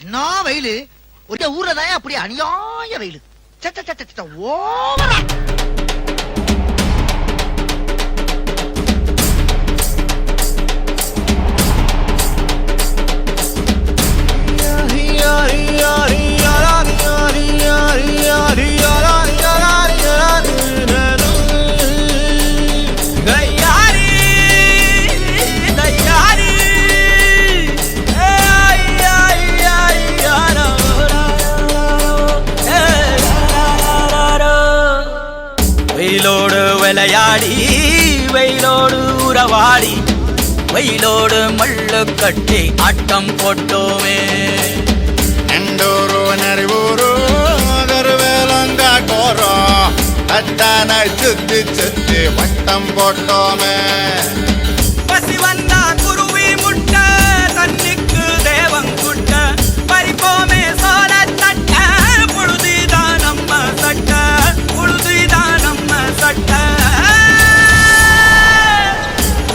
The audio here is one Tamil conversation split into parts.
என்ன வெயிலு ஒரு ஊர்லதான் அப்படி அநியாய வெயிலு ஓவரா வெயிலோடு விளையாடி வெயிலோடு உறவாடி வெயிலோடு மல்லு கட்டி ஆட்டம் போட்டோமே எண்டூரு நரிவூரு கருவேலங்காட்டோரோ அட்டான சுத்தி சுத்தி வட்டம் போட்டோமே பசி வந்தா குருவி முட்டை தண்ணிக்கு தேவங்குட்ட பறிப்போமே சோழ தட்ட புழுதிதான் நம்ம சட்ட புழுதிதான் நம்ம சட்ட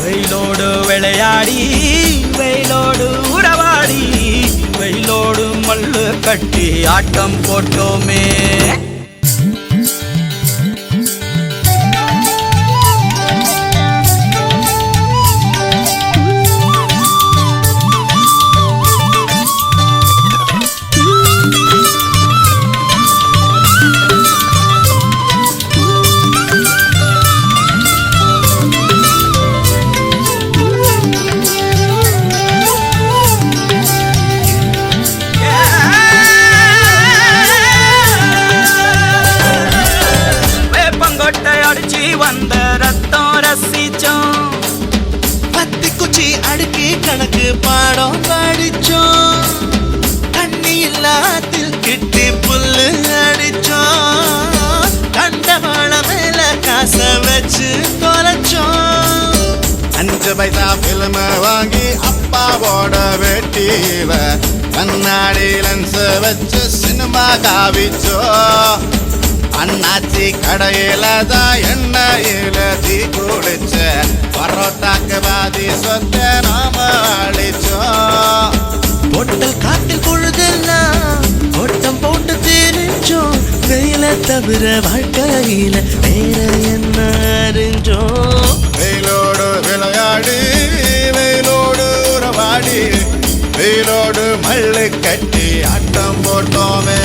வெயிலோடு விளையாடி வெயிலோடு உறவாடி வெயிலோடு மல்லு கட்டி ஆட்டம் போட்டோமே வந்த ரத்தம் ரசிச்சோம் பத்தி குச்சி அடுக்கி கணக்கு பாடம் படிச்சோம் தண்ணி இல்லாத்தில் கிட்டி புல்லு அடிச்சோம் கண்டவாள மேல காச வச்சு தொலைச்சோம் 5 பைசா பிலிம வாங்கி அப்பாவோட வெட்டியில கண்ணாடி லென்ஸ் வச்சு சினிமா காவிச்சோ அண்ணாச்சி கடையில தான் எண்ணெயில தீ குடிச்ச பரோட்டாக்கு பாதி சொத்த நாம அழிச்சோம் பொட்டல் காட்டில் பொழுதெல்லாம் ஓட்டம் போட்டு தெரிஞ்சோம் வெயில தவிர வாழ்க்கையில வேற என்ன அறிஞ்சோம் வெயிலோடு விளையாடி வெயிலோடு உறவாடி வெயிலோடு மல்லு கட்டி ஆட்டம் போட்டோமே